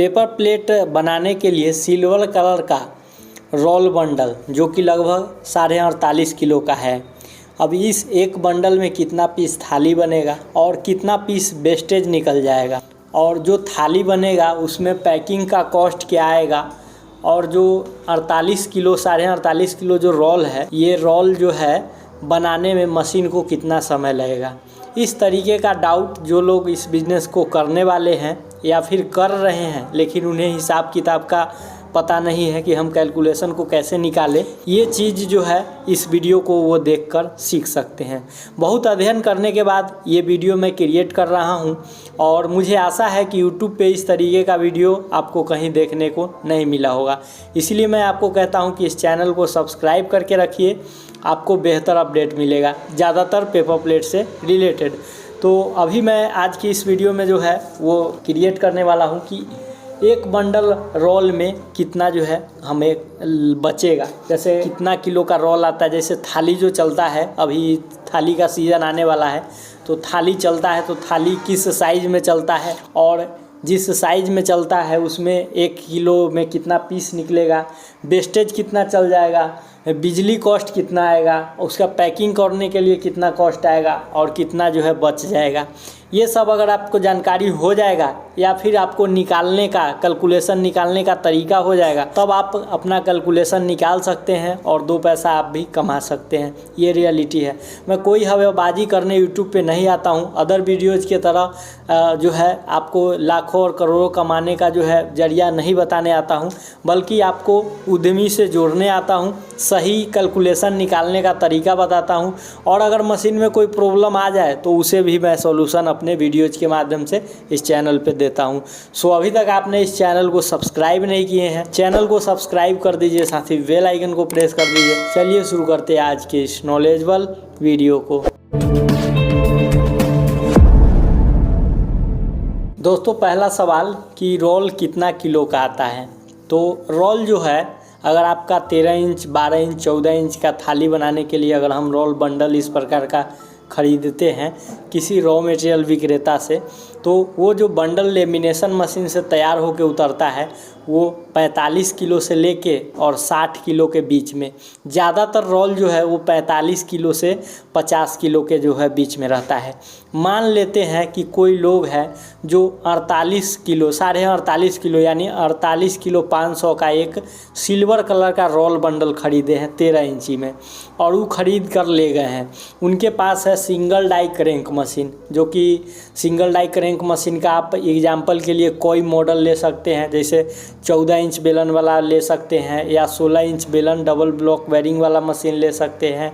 Paper plate बनाने के लिए सिल्वर कलर का रोल बंडल जो कि लगभग 48.5 किलो का है। अब इस एक बंडल में कितना पीस थाली बनेगा और कितना पीस वेस्टेज निकल जाएगा, और जो थाली बनेगा उसमें पैकिंग का कॉस्ट क्या आएगा, और जो 48 किलो 48.5 किलो जो रोल है, ये रोल जो है बनाने में मशीन को कितना समय लगेगा। इस तरीके का डाउट जो लोग इस बिज़नेस को करने वाले हैं या फिर कर रहे हैं लेकिन उन्हें हिसाब किताब का पता नहीं है कि हम कैलकुलेशन को कैसे निकालें, ये चीज़ जो है इस वीडियो को वो देखकर सीख सकते हैं। बहुत अध्ययन करने के बाद ये वीडियो मैं क्रिएट कर रहा हूँ और मुझे आशा है कि यूट्यूब पे इस तरीके का वीडियो आपको कहीं देखने को नहीं मिला होगा। इसलिए मैं आपको कहता हूँ कि इस चैनल को सब्सक्राइब करके रखिए, आपको बेहतर अपडेट मिलेगा ज़्यादातर पेपर प्लेट से रिलेटेड। तो अभी मैं आज की इस वीडियो में जो है वो क्रिएट करने वाला हूँ कि एक बंडल रोल में कितना जो है हमें बचेगा। जैसे कितना किलो का रोल आता है, जैसे थाली जो चलता है, अभी थाली का सीज़न आने वाला है तो थाली चलता है, तो थाली किस साइज़ में चलता है और जिस साइज़ में चलता है उसमें 1 किलो में कितना पीस निकलेगा, वेस्टेज कितना चल जाएगा, बिजली कॉस्ट कितना आएगा, उसका पैकिंग करने के लिए कितना कॉस्ट आएगा और कितना जो है बच जाएगा। ये सब अगर आपको जानकारी हो जाएगा या फिर आपको निकालने का कैलकुलेशन निकालने का तरीका हो जाएगा, तब आप अपना कैलकुलेशन निकाल सकते हैं और 2 पैसा आप भी कमा सकते हैं। ये रियलिटी है। मैं कोई हवाबाजी करने यूट्यूब पे नहीं आता हूँ। अदर वीडियोज़ की तरह जो है आपको लाखों और करोड़ों कमाने का जो है जरिया नहीं बताने आता हूँ, बल्कि आपको उद्यमी से जोड़ने आता हूँ, सही कैलकुलेशन निकालने का तरीका बताता हूँ, और अगर मशीन में कोई प्रॉब्लम आ जाए तो उसे भी मैं सॉल्यूशन अपने वीडियोज़ के माध्यम से इस चैनल पे देता हूँ। सो अभी तक आपने इस चैनल को सब्सक्राइब नहीं किए हैं, चैनल को सब्सक्राइब कर दीजिए, साथ ही बेल आइकन को प्रेस कर दीजिए। चलिए शुरू करते हैं आज के इस नॉलेजेबल वीडियो को। दोस्तों, पहला सवाल कि रोल कितना किलो का आता है। तो रोल जो है, अगर आपका 13 इंच 12 इंच 14 इंच का थाली बनाने के लिए अगर हम रोल बंडल इस प्रकार का ख़रीदते हैं किसी रॉ मटेरियल विक्रेता से, तो वो जो बंडल लेमिनेशन मशीन से तैयार होकर उतरता है वो 45 किलो से लेके और 60 किलो के बीच में, ज़्यादातर रोल जो है वो 45 किलो से 50 किलो के जो है बीच में रहता है। मान लेते हैं कि कोई लोग हैं जो 48 किलो 48.5 किलो यानी 48 किलो 500 का एक सिल्वर कलर का रोल बंडल ख़रीदे हैं 13 इंची में, और वो ख़रीद कर ले गए हैं। उनके पास है सिंगल डाई क्रैंक मशीन, जो कि सिंगल डाई क्रैंक मशीन का आप एग्जाम्पल के लिए कोई मॉडल ले सकते हैं, जैसे 14 इंच बेलन वाला ले सकते हैं, या 16 इंच बेलन डबल ब्लॉक बेरिंग वाला मशीन ले सकते हैं,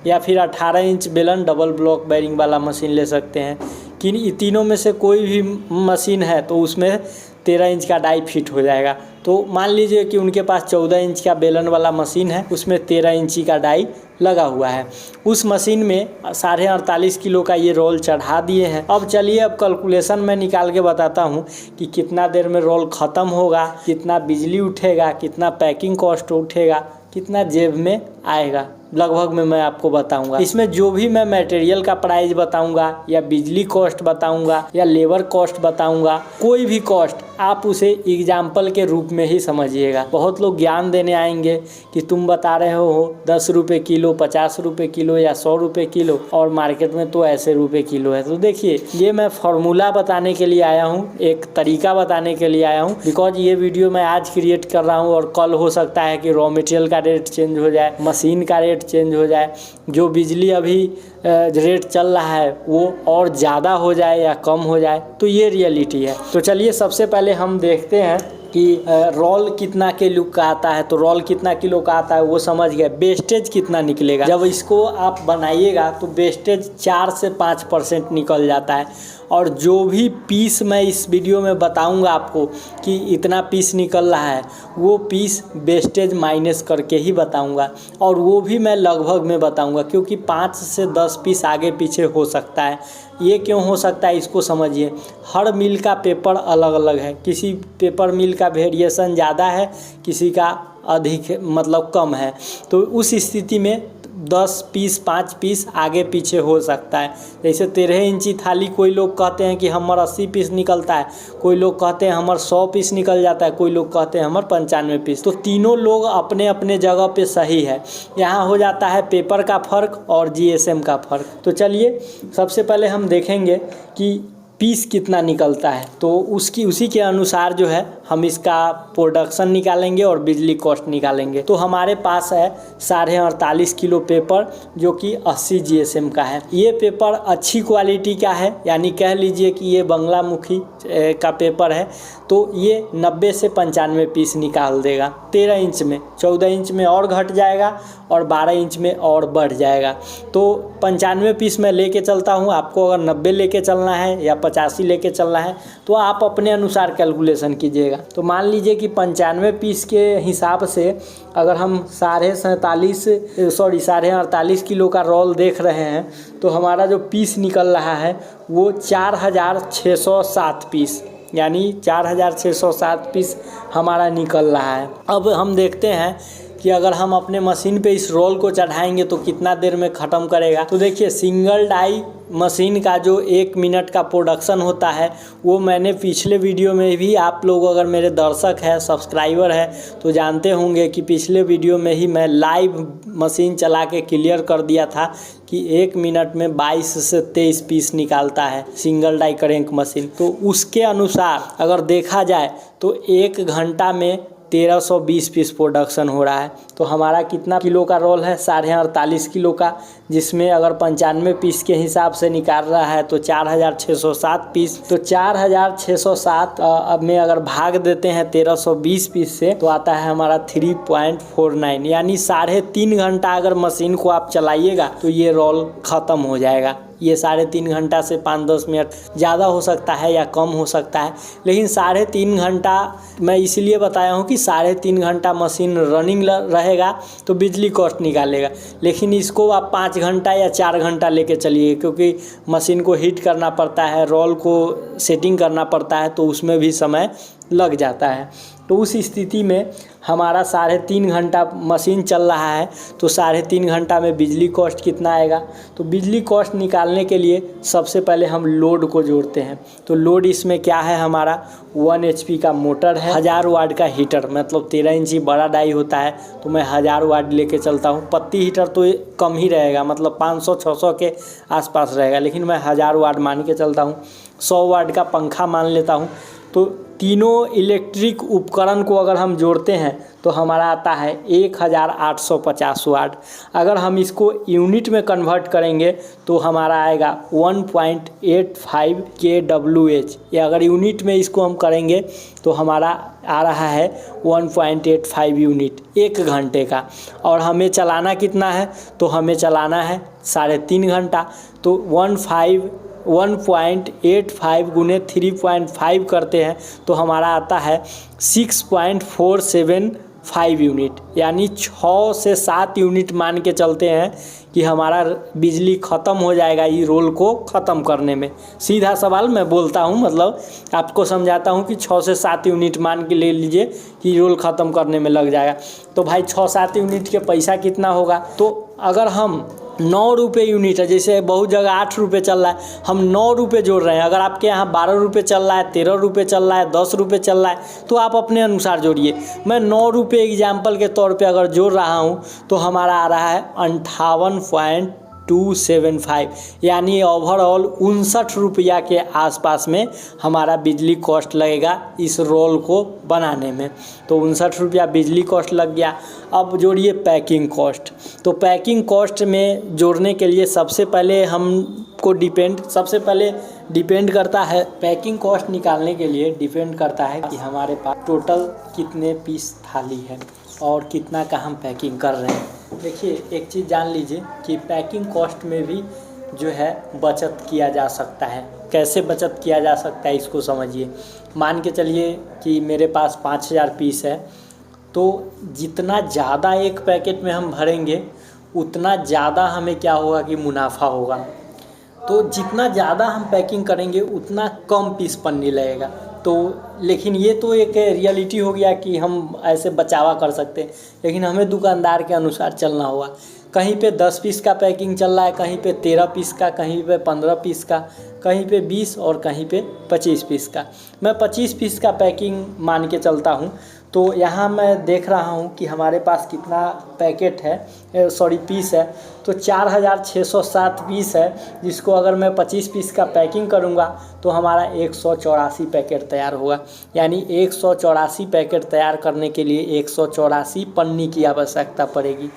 या फिर 18 इंच बेलन डबल ब्लॉक बेरिंग वाला मशीन ले सकते हैं। कि तीनों में से कोई भी मशीन है तो उसमें 13 इंच का डाई फिट हो जाएगा। तो मान लीजिए कि उनके पास 14 इंच का बेलन वाला मशीन है, उसमें 13 इंची का डाई लगा हुआ है। उस मशीन में 48.5 किलो का ये रोल चढ़ा दिए हैं। अब चलिए, अब कैलकुलेशन मैं निकाल के बताता हूँ कि कितना देर में रोल ख़त्म होगा, कितना बिजली उठेगा, कितना पैकिंग कॉस्ट उठेगा, कितना जेब में आएगा, लगभग में मैं आपको बताऊंगा। इसमें जो भी मैं मटेरियल का प्राइस बताऊंगा या बिजली कॉस्ट बताऊंगा या लेबर कॉस्ट बताऊंगा, कोई भी कॉस्ट आप उसे एग्जाम्पल के रूप में ही समझिएगा। बहुत लोग ज्ञान देने आएंगे कि तुम बता रहे हो 10 रुपये किलो, 50 रुपये किलो या 100 रुपये किलो, और मार्केट में तो ऐसे रुपये किलो है। तो देखिए, ये मैं फार्मूला बताने के लिए आया हूँ, एक तरीका बताने के लिए आया हूँ, बिकॉज ये वीडियो मैं आज क्रिएट कर रहा हूँ और कल हो सकता है कि रॉ मटेरियल का रेट चेंज हो जाए, मशीन का रेट चेंज हो जाए, जो बिजली अभी रेट चल रहा है वो और ज़्यादा हो जाए या कम हो जाए। तो ये रियलिटी है। तो चलिए, सबसे पहले हम देखते हैं कि रोल कितना किलो का आता है। तो रोल कितना किलो का आता है वो समझ गए। वेस्टेज कितना निकलेगा, जब इसको आप बनाइएगा तो वेस्टेज 4 से 5% निकल जाता है, और जो भी पीस मैं इस वीडियो में बताऊंगा आपको कि इतना पीस निकल रहा है, वो पीस वेस्टेज माइनस करके ही बताऊंगा, और वो भी मैं लगभग में बताऊंगा, क्योंकि 5 से 10 पीस आगे पीछे हो सकता है। ये क्यों हो सकता है इसको समझिए। हर मिल का पेपर अलग अलग है, किसी पेपर मिल का वेरिएशन ज़्यादा है, किसी का अधिक मतलब कम है। तो उस स्थिति में 10 पीस 5 पीस आगे पीछे हो सकता है। जैसे 13 इंची थाली कोई लोग कहते हैं कि हमर 80 पीस निकलता है, कोई लोग कहते हैं हमर 100 पीस निकल जाता है, कोई लोग कहते हैं हमर 95 पीस। तो तीनों लोग अपने अपने जगह पे सही है। यहाँ हो जाता है पेपर का फ़र्क और GSM का फ़र्क। तो चलिए सबसे पहले हम देखेंगे कि पीस कितना निकलता है, तो उसी के अनुसार जो है हम इसका प्रोडक्शन निकालेंगे और बिजली कॉस्ट निकालेंगे। तो हमारे पास है 48.5 किलो पेपर जो कि 80 GSM का है। ये पेपर अच्छी क्वालिटी का है, यानी कह लीजिए कि ये बंगलामुखी का पेपर है। तो ये 90 से 95 पीस निकाल देगा 13 इंच में। 14 इंच में और घट जाएगा और 12 इंच में और बढ़ जाएगा। तो 95 पीस मैं लेके चलता हूँ। आपको अगर 90 लेके चलना है या 85 लेके चलना है तो आप अपने अनुसार कैलकुलेशन कीजिएगा। तो मान लीजिए कि 95 पीस के हिसाब से अगर हम 48.5 किलो का रोल देख रहे हैं तो हमारा जो पीस निकल रहा है वो 4607 पीस, यानी 4607 पीस हमारा निकल रहा है। अब हम देखते हैं कि अगर हम अपने मशीन पे इस रोल को चढ़ाएंगे तो कितना देर में ख़त्म करेगा। तो देखिए सिंगल डाई मशीन का जो 1 मिनट का प्रोडक्शन होता है वो मैंने पिछले वीडियो में भी, आप लोग अगर मेरे दर्शक हैं सब्सक्राइबर हैं तो जानते होंगे कि पिछले वीडियो में ही मैं लाइव मशीन चला के क्लियर कर दिया था कि 1 मिनट में 22 से 23 पीस निकालता है सिंगल डाई क्रैंक मशीन। तो उसके अनुसार अगर देखा जाए तो 1 घंटा में 1320 पीस प्रोडक्शन हो रहा है। तो हमारा कितना किलो का रोल है? 48.5 किलो का, जिसमें अगर 95 पीस के हिसाब से निकाल रहा है तो 4607 पीस। तो 4607 में अगर भाग देते हैं 1320 पीस से तो आता है हमारा 3.49, यानी 3.5 घंटा अगर मशीन को आप चलाइएगा तो ये रोल ख़त्म हो जाएगा। ये 3.5 घंटा से 5-10 मिनट ज़्यादा हो सकता है या कम हो सकता है, लेकिन 3.5 घंटा मैं इसलिए बताया हूँ कि 3.5 घंटा मशीन रनिंग रहेगा तो बिजली कॉस्ट निकालेगा। लेकिन इसको आप 5 घंटा या 4 घंटा लेके चलिए, क्योंकि मशीन को हीट करना पड़ता है, रोल को सेटिंग करना पड़ता है, तो उसमें भी समय लग जाता है। तो उस स्थिति में हमारा 3.5 घंटा मशीन चल रहा है तो 3.5 घंटा में बिजली कॉस्ट कितना आएगा। तो बिजली कॉस्ट निकालने के लिए सबसे पहले हम लोड को जोड़ते हैं। तो लोड इसमें क्या है, हमारा 1 HP का मोटर है, 1000 वाट का हीटर, मतलब 13 इंची बड़ा डाई होता है तो मैं 1000 वाट लेके चलता हूँ। पत्ती हीटर तो कम ही रहेगा, मतलब 500-600 के आसपास रहेगा, लेकिन मैं 1000 वाट मान के चलता हूँ। 100 वाट का पंखा मान लेता हूँ। तो तीनों इलेक्ट्रिक उपकरण को अगर हम जोड़ते हैं तो हमारा आता है 1850 वाट। अगर हम इसको यूनिट में कन्वर्ट करेंगे तो हमारा आएगा 1.85 kWh। या अगर यूनिट में इसको हम करेंगे तो हमारा आ रहा है 1.85 यूनिट 1 घंटे का। और हमें चलाना कितना है, तो हमें चलाना है 3.5 घंटा। तो 1.85 गुने 3.5 करते हैं तो हमारा आता है 6.475 यूनिट, यानी 6 से 7 यूनिट मान के चलते हैं कि हमारा बिजली ख़त्म हो जाएगा ये रोल को ख़त्म करने में। सीधा सवाल मैं बोलता हूँ, मतलब आपको समझाता हूँ कि 6 से 7 यूनिट मान के ले लीजिए कि रोल ख़त्म करने में लग जाएगा। तो भाई 6-7 यूनिट के पैसा कितना होगा, तो अगर हम 9 रुपये यूनिट है, जैसे बहुत जगह 8 रुपये चल रहा है, हम 9 रुपये जोड़ रहे हैं। अगर आपके यहाँ 12 रुपये चल रहा है, 13 रुपये चल रहा है, 10 रुपये चल रहा है, तो आप अपने अनुसार जोड़िए। मैं 9 रुपये एग्जाम्पल के तौर पे अगर जोड़ रहा हूँ तो हमारा आ रहा है 58.275, यानी ओवरऑल 59 रुपया के आसपास में हमारा बिजली कॉस्ट लगेगा इस रोल को बनाने में। तो 59 रुपया बिजली कॉस्ट लग गया। अब जोड़िए पैकिंग कॉस्ट। तो पैकिंग कॉस्ट में जोड़ने के लिए सबसे पहले डिपेंड करता है, पैकिंग कॉस्ट निकालने के लिए डिपेंड करता है कि हमारे पास टोटल कितने पीस थाली है और कितना का हम पैकिंग कर रहे हैं। देखिए एक चीज़ जान लीजिए कि पैकिंग कॉस्ट में भी जो है बचत किया जा सकता है। कैसे बचत किया जा सकता है इसको समझिए। मान के चलिए कि मेरे पास 5000 पीस है, तो जितना ज़्यादा एक पैकेट में हम भरेंगे उतना ज़्यादा हमें क्या होगा कि मुनाफा होगा। तो जितना ज़्यादा हम पैकिंग करेंगे उतना कम पीस पन्नी लगेगा। तो लेकिन ये तो एक रियलिटी हो गया कि हम ऐसे बचावा कर सकते हैं, लेकिन हमें दुकानदार के अनुसार चलना होगा। कहीं पे 10 पीस का पैकिंग चल रहा है, कहीं पे 13 पीस का, कहीं पे 15 पीस का, कहीं पे 20 और कहीं पे 25 पीस का। मैं 25 पीस का पैकिंग मान के चलता हूँ। तो यहाँ मैं देख रहा हूँ कि हमारे पास कितना पैकेट है, सॉरी पीस है, तो 4607 पीस है, जिसको अगर मैं 25 पीस का पैकिंग करूँगा तो हमारा 184 पैकेट तैयार होगा। यानी 184 पैकेट तैयार करने के लिए 184 पन्नी की आवश्यकता पड़ेगी।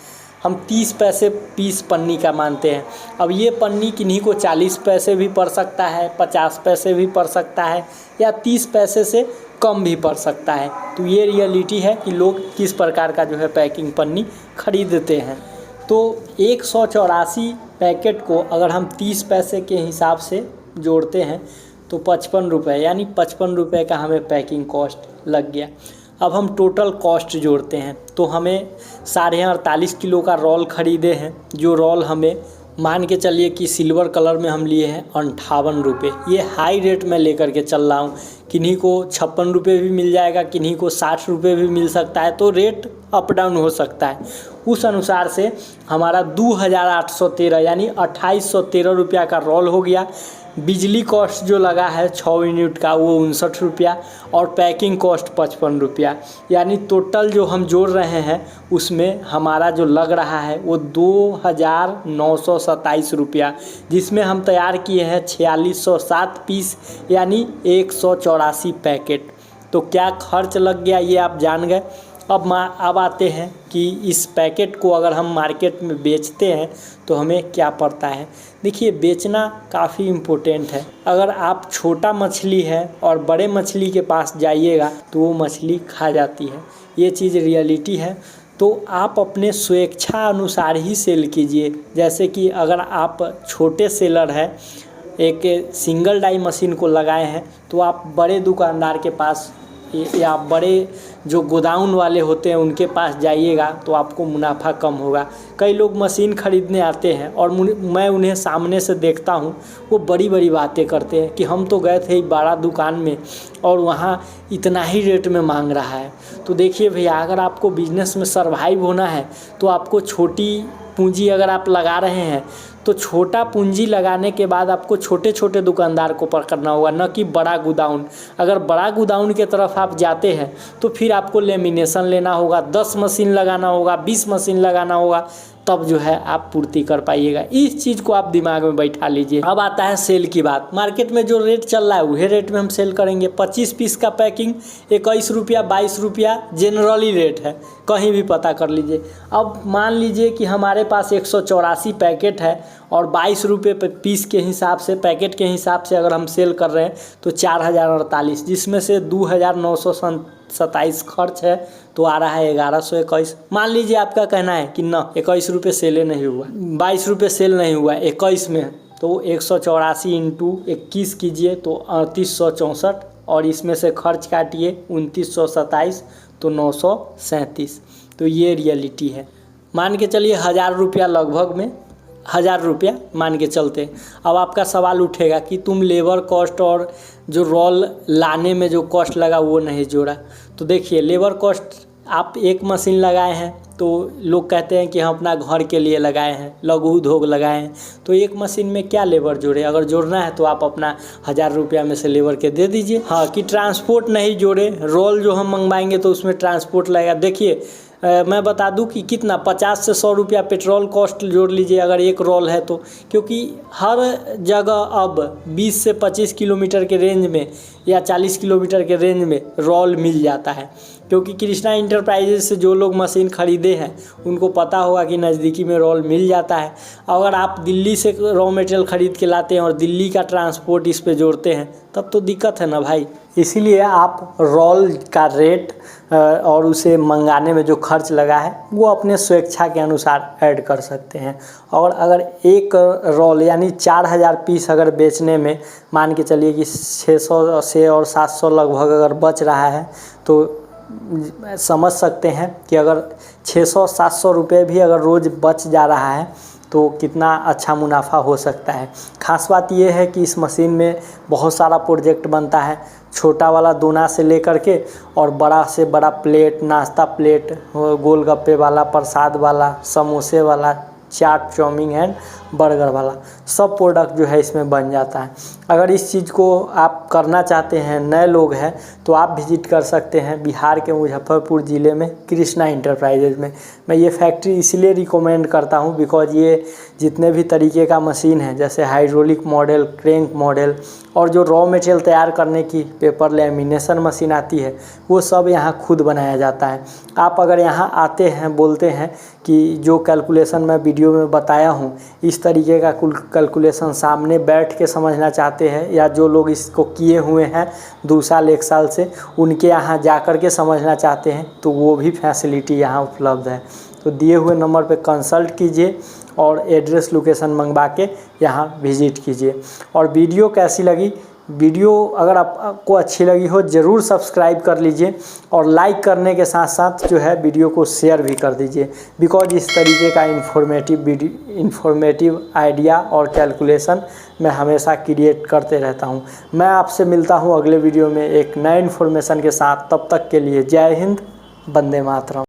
हम 30 पैसे पीस पन्नी का मानते हैं। अब ये पन्नी किन्हीं को 40 पैसे भी पड़ सकता है, 50 पैसे भी पड़ सकता है, या 30 पैसे से कम भी पड़ सकता है। तो ये रियलिटी है कि लोग किस प्रकार का जो है पैकिंग पन्नी खरीदते हैं। तो 184 पैकेट को अगर हम 30 पैसे के हिसाब से जोड़ते हैं तो 55 रुपये, यानी 55 रुपये का हमें पैकिंग कॉस्ट लग गया। अब हम टोटल कॉस्ट जोड़ते हैं तो हमें 48.5 किलो का रोल ख़रीदे हैं, जो रोल हमें मान के चलिए कि सिल्वर कलर में हम लिए हैं 58 रुपये। ये हाई रेट में लेकर के चल रहा हूँ। किन्हीं को 56 रुपये भी मिल जाएगा, किन्हीं को 60 रुपये भी मिल सकता है, तो रेट अप डाउन हो सकता है। उस अनुसार से हमारा 2813 यानी 2813 रुपया का रोल हो गया। बिजली कॉस्ट जो लगा है 6 यूनिट का वो 59 रुपया, और पैकिंग कॉस्ट 55 रुपया। यानी टोटल जो हम जोड़ रहे हैं उसमें हमारा जो लग रहा है वो 2927 रुपया, जिसमें हम तैयार किए हैं 4607 पीस यानी 184 पैकेट। तो क्या खर्च लग गया ये आप जान गए। अब आते हैं कि इस पैकेट को अगर हम मार्केट में बेचते हैं तो हमें क्या पड़ता है। देखिए, बेचना काफ़ी इम्पोर्टेंट है। अगर आप छोटा मछली है और बड़े मछली के पास जाइएगा तो वो मछली खा जाती है, ये चीज़ रियलिटी है। तो आप अपने स्वेच्छा अनुसार ही सेल कीजिए। जैसे कि अगर आप छोटे सेलर हैं, एक सिंगल डाई मशीन को लगाए हैं, तो आप बड़े दुकानदार के पास या बड़े जो गोदाउन वाले होते हैं उनके पास जाइएगा तो आपको मुनाफा कम होगा। कई लोग मशीन ख़रीदने आते हैं और मैं उन्हें सामने से देखता हूँ, वो बड़ी बड़ी बातें करते हैं कि हम तो गए थे बड़ा दुकान में और वहाँ इतना ही रेट में मांग रहा है। तो देखिए भैया, अगर आपको बिजनेस में सर्वाइव होना है तो आपको छोटी पूंजी अगर आप लगा रहे हैं तो छोटा पूंजी लगाने के बाद आपको छोटे छोटे दुकानदार को पकड़ना होगा, न कि बड़ा गोदाउन। अगर बड़ा गोदाउन के तरफ आप जाते हैं तो फिर आपको लेमिनेशन लेना होगा, 10 मशीन लगाना होगा, 20 मशीन लगाना होगा, तब जो है आप पूर्ति कर पाइएगा। इस चीज़ को आप दिमाग में बैठा लीजिए। अब आता है सेल की बात। मार्केट में जो रेट चल रहा है वही रेट में हम सेल करेंगे। 25 पीस का पैकिंग 21 रुपया 22 रुपया जनरली रेट है, कहीं भी पता कर लीजिए। अब मान लीजिए कि हमारे पास 184 पैकेट है और 22 रुपये पीस के हिसाब से, पैकेट के हिसाब से अगर हम सेल कर रहे हैं तो 4048, जिसमें से 2927 खर्च है, तो आ रहा है 1121। मान लीजिए आपका कहना है कि ना 21 रुपये सेल नहीं हुआ, 22 रुपये सेल नहीं हुआ 21 में, तो 184 इंटू 21 कीजिए तो 3864, और इसमें से खर्च काटिए 2927 तो 937। तो ये रियलिटी है। मान के चलिए 1000 रुपया लगभग में, 1000 रुपया मान के चलते। अब आपका सवाल उठेगा कि तुम लेबर कॉस्ट और जो रोल लाने में जो कॉस्ट लगा वो नहीं जोड़ा। तो देखिए, लेबर कॉस्ट आप एक मशीन लगाए हैं तो लोग कहते हैं कि हम अपना घर के लिए लगाए हैं, लघु उद्योग लगाए हैं, तो एक मशीन में क्या लेबर जोड़े। अगर जोड़ना है तो आप अपना 1000 रुपया में से लेबर के दे दीजिए। हाँ, कि ट्रांसपोर्ट नहीं जोड़े, रोल जो हम मंगवाएंगे तो उसमें ट्रांसपोर्ट लगेगा। देखिए, मैं बता दूं कि कितना 50 से 100 रुपया पेट्रोल कॉस्ट जोड़ लीजिए अगर एक रोल है तो, क्योंकि हर जगह अब 20 से 25 किलोमीटर के रेंज में या 40 किलोमीटर के रेंज में रोल मिल जाता है। क्योंकि कृष्णा इंटरप्राइजेस से जो लोग मशीन खरीदे हैं उनको पता होगा कि नज़दीकी में रोल मिल जाता है। अगर आप दिल्ली से रॉ मटेरियल ख़रीद के लाते हैं और दिल्ली का ट्रांसपोर्ट इस पे जोड़ते हैं तब तो दिक्कत है ना भाई। इसीलिए आप रोल का रेट और उसे मंगाने में जो खर्च लगा है वो अपने स्वेच्छा के अनुसार ऐड कर सकते हैं। और अगर एक रोल यानी 4000 पीस अगर बेचने में मान के चलिए कि 600 से और 700 लगभग अगर बच रहा है तो समझ सकते हैं कि अगर 600-700 रुपये भी अगर रोज़ बच जा रहा है तो कितना अच्छा मुनाफा हो सकता है। खास बात यह है कि इस मशीन में बहुत सारा प्रोजेक्ट बनता है, छोटा वाला दोना से लेकर के और बड़ा से बड़ा प्लेट, नाश्ता प्लेट, गोलगप्पे वाला, प्रसाद वाला, समोसे वाला, चाट, चाउमीन एंड बर्गर वाला सब प्रोडक्ट जो है इसमें बन जाता है। अगर इस चीज़ को आप करना चाहते हैं, नए लोग हैं, तो आप विजिट कर सकते हैं बिहार के मुजफ्फरपुर ज़िले में कृष्णा इंटरप्राइजेज में। मैं ये फैक्ट्री इसलिए रिकमेंड करता हूँ बिकॉज ये जितने भी तरीके का मशीन है जैसे हाइड्रोलिक मॉडल, क्रैंक मॉडल और जो रॉ मटेरियल तैयार करने की पेपर लैमिनेशन मशीन आती है वो सब यहाँ खुद बनाया जाता है। आप अगर यहाँ आते हैं, बोलते हैं कि जो कैलकुलेशन मैं वीडियो में बताया हूँ इस तरीके का कैलकुलेशन सामने बैठ के समझना चाहते हैं, या जो लोग इसको किए हुए हैं 2 साल 1 साल से उनके यहाँ जा कर के समझना चाहते हैं, तो वो भी फैसिलिटी यहाँ उपलब्ध है। तो दिए हुए नंबर पे कंसल्ट कीजिए और एड्रेस लोकेशन मंगवा के यहाँ विज़िट कीजिए। और वीडियो कैसी लगी, वीडियो अगर आपको अच्छी लगी हो ज़रूर सब्सक्राइब कर लीजिए और लाइक करने के साथ साथ जो है वीडियो को शेयर भी कर दीजिए, बिकॉज इस तरीके का इन्फॉर्मेटिव आइडिया और कैलकुलेशन मैं हमेशा क्रिएट करते रहता हूं। मैं आपसे मिलता हूं अगले वीडियो में एक नए इन्फॉर्मेशन के साथ। तब तक के लिए जय हिंद, वंदे मातरम।